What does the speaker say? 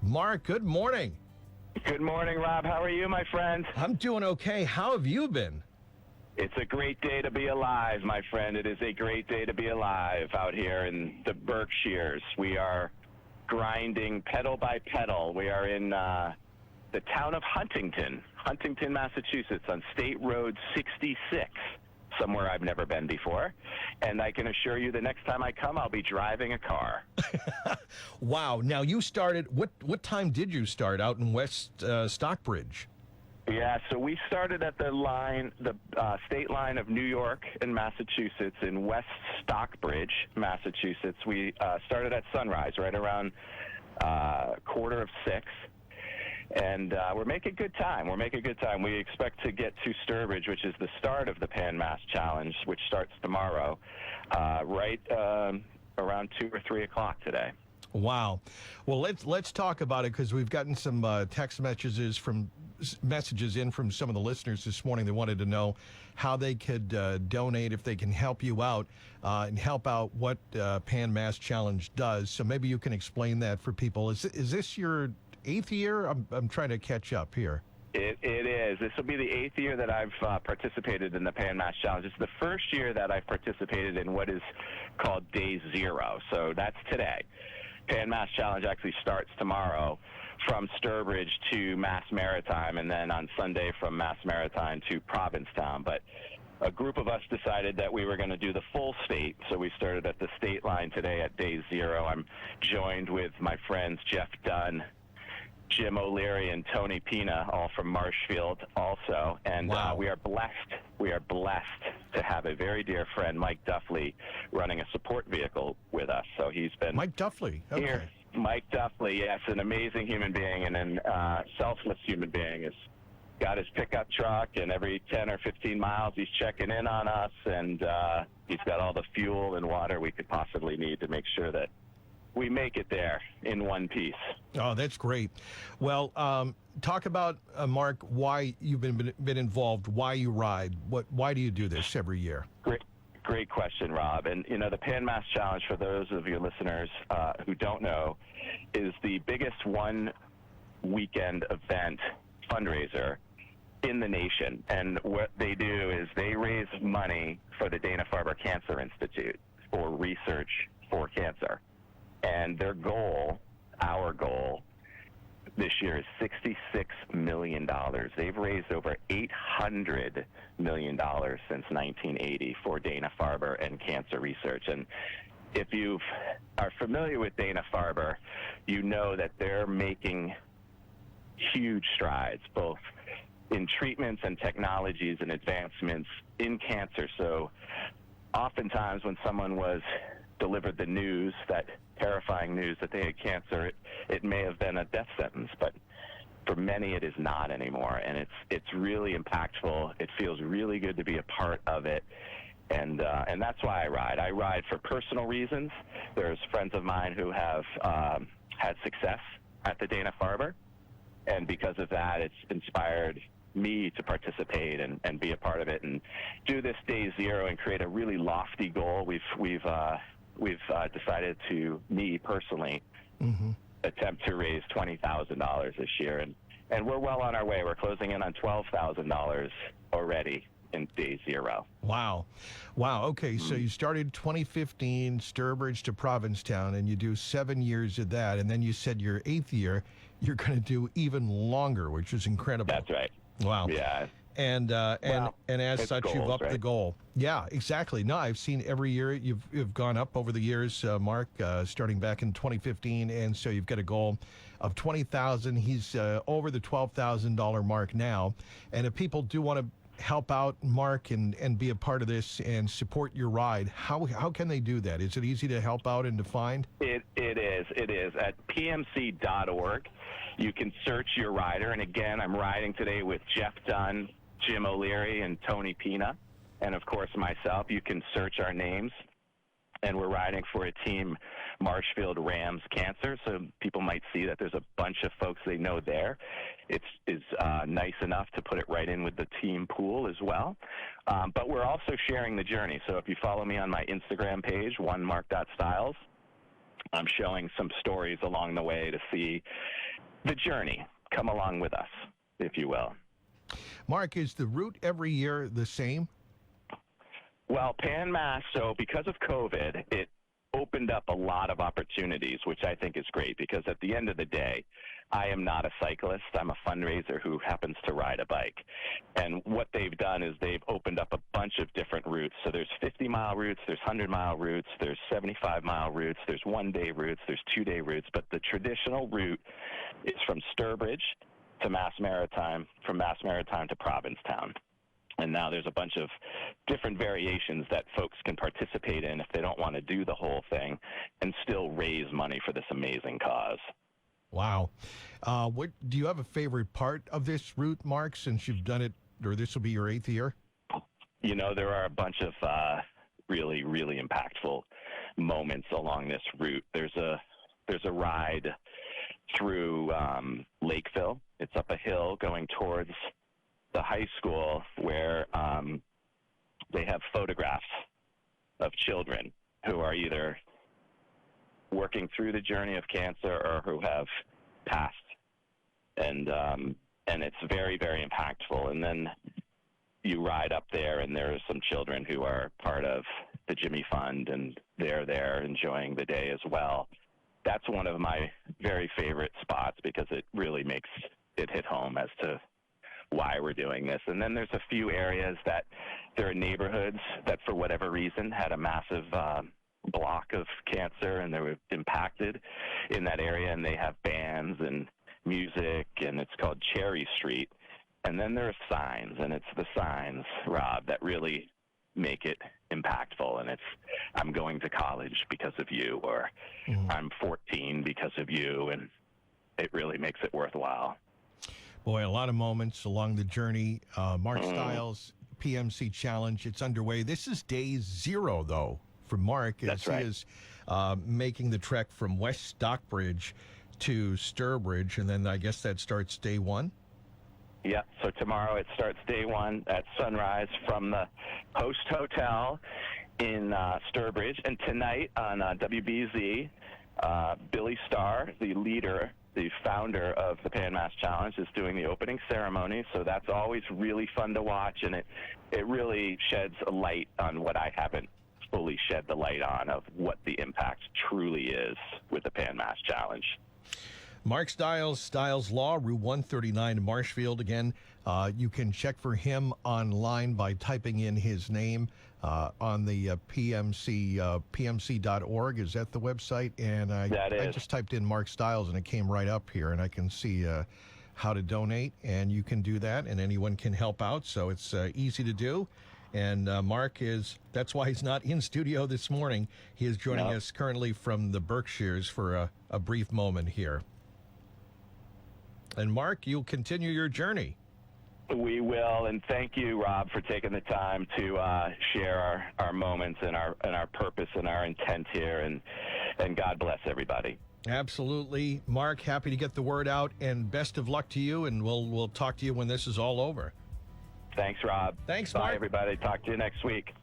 Mark, good morning. Good morning, Rob. How are you, my friend? I'm doing okay. How have you been? It's a great day to be alive, my friend. It is a great day to be alive out here in the Berkshires. We are grinding pedal by pedal. We are in the town of Huntington, Massachusetts, on State Road 66, somewhere I've never been before. And I can assure you the next time I come, I'll be driving a car. Wow. Now, you started, what time did you start out in West Stockbridge? Yeah, so we started at the state line of New York and Massachusetts in West Stockbridge, Massachusetts. We started at sunrise, right around 5:45. And we're making good time. We expect to get to Sturbridge, which is the start of the Pan Mass Challenge, which starts tomorrow, right around 2 or 3 o'clock today. Wow. Well, let's talk about it, because we've gotten some text messages in from some of the listeners this morning. They wanted to know how they could donate, if they can help you out and help out what Pan Mass Challenge does. So maybe you can explain that for people. Is this your 8th year? I'm trying to catch up here. It is. This will be the 8th year that I've participated in the Pan Mass Challenge. It's the first year that I've participated in what is called Day Zero. So that's today. Pan Mass Challenge actually starts tomorrow from Sturbridge to Mass Maritime, and then on Sunday from Mass Maritime to Provincetown. But a group of us decided that we were going to do the full state, so we started at the state line today at Day Zero. I'm joined with my friends Jeff Dunn, Jim O'Leary, and Tony Pina, all from Marshfield also. And wow. We are blessed to have a very dear friend, Mike Duffley, running a support vehicle with us. So he's been Mike Duffley. Okay. Here. Mike Duffley, yes, an amazing human being and a selfless human being. Has got his pickup truck, and every 10 or 15 miles he's checking in on us, and he's got all the fuel and water we could possibly need to make sure that we make it there in one piece. Oh, that's great. Well, talk about, Mark, why you've been involved, why you ride, why do you do this every year? Great question, Rob. And, the Pan Mass Challenge, for those of your listeners who don't know, is the biggest one-weekend event fundraiser in the nation. And what they do is they raise money for the Dana-Farber Cancer Institute for research for cancer. And their goal, our goal, this year is $66 million. They've raised over $800 million since 1980 for Dana-Farber and cancer research. And if you are familiar with Dana-Farber, you know that they're making huge strides, both in treatments and technologies and advancements in cancer. So oftentimes when someone was delivered the news, that terrifying news that they had cancer, it may have been a death sentence, but for many it is not anymore, and it's really impactful. It feels really good to be a part of it, and that's why I ride. I ride for personal reasons. There's friends of mine who have had success at the Dana-Farber, and because of that, it's inspired me to participate and be a part of it and do this Day Zero and create a really lofty goal. We've decided to, me personally, attempt to raise $20,000 this year, and we're well on our way. We're closing in on $12,000 already in Day Zero. Wow. Okay, so you started 2015, Sturbridge to Provincetown, and you do 7 years of that, and then you said your 8th year, you're going to do even longer, which is incredible. That's right. Wow. Yeah. And as such, goals, you've upped right? the goal. Yeah, exactly. No, I've seen every year you've gone up over the years, Mark, starting back in 2015, and so you've got a goal of $20,000. He's over the $12,000 mark now. And if people do want to help out, Mark, and be a part of this and support your ride, how can they do that? Is it easy to help out and to find? It is. At pmc.org, you can search your rider. And again, I'm riding today with Jeff Dunn, Jim O'Leary, and Tony Pina, and of course myself. You can search our names, and we're riding for a team, Marshfield Rams Cancer, so people might see that there's a bunch of folks they know there. It's nice enough to put it right in with the team pool as well. But we're also sharing the journey. So if you follow me on my Instagram page, onemark.styles, I'm showing some stories along the way to see the journey. Come along with us, if you will. Mark, is the route every year the same? Well, Pan Mass, so because of COVID, it opened up a lot of opportunities, which I think is great because at the end of the day, I am not a cyclist. I'm a fundraiser who happens to ride a bike. And what they've done is they've opened up a bunch of different routes. So there's 50-mile routes, there's 100-mile routes, there's 75-mile routes, there's one-day routes, there's two-day routes. But the traditional route is from Sturbridge to Mass Maritime, from Mass Maritime to Provincetown. And now there's a bunch of different variations that folks can participate in if they don't want to do the whole thing and still raise money for this amazing cause. Wow. What do you have a favorite part of this route, Mark, since you've done it, or this will be your 8th year? You know, there are a bunch of really, really impactful moments along this route. There's a ride through Lakeville. It's up a hill going towards the high school where they have photographs of children who are either working through the journey of cancer or who have passed. And it's very, very impactful. And then you ride up there and there are some children who are part of the Jimmy Fund and they're there enjoying the day as well. That's one of my very favorite spots because it really makes it hit home as to why we're doing this. And then there's a few areas that there are neighborhoods that for whatever reason had a massive block of cancer and they were impacted in that area, and they have bands and music, and it's called Cherry Street. And then there are signs, and it's the signs, Rob, that really make it impactful. And it's, I'm going to college because of you, or I'm 14 because of you, and it really makes it worthwhile. Boy, a lot of moments along the journey. Mark Stiles, PMC Challenge, it's underway. This is day 0, though, for Mark, as he is making the trek from West Stockbridge to Sturbridge, and then I guess that starts day 1? Yeah, so tomorrow it starts day 1 at sunrise from the Host Hotel in Sturbridge, and tonight on WBZ, Billy Starr, the leader, the founder of the Pan Mass Challenge, is doing the opening ceremony, so that's always really fun to watch, and it really sheds a light on what I haven't fully shed the light on, of what the impact truly is with the Pan Mass Challenge. Mark Stiles, Stiles Law, Route 139 in Marshfield. Again, you can check for him online by typing in his name on the PMC.org. Is that the website? And I just typed in Mark Stiles, and it came right up here, and I can see how to donate, and you can do that, and anyone can help out, so it's easy to do. And Mark that's why he's not in studio this morning. He is joining us currently from the Berkshires for a brief moment here. And Mark, you'll continue your journey. We will, and thank you, Rob, for taking the time to share our moments and our purpose and our intent here, and God bless everybody. Absolutely. Mark, happy to get the word out, and best of luck to you, and we'll talk to you when this is all over. Thanks, Rob. Thanks, Bye, Mark. everybody. Talk to you next week.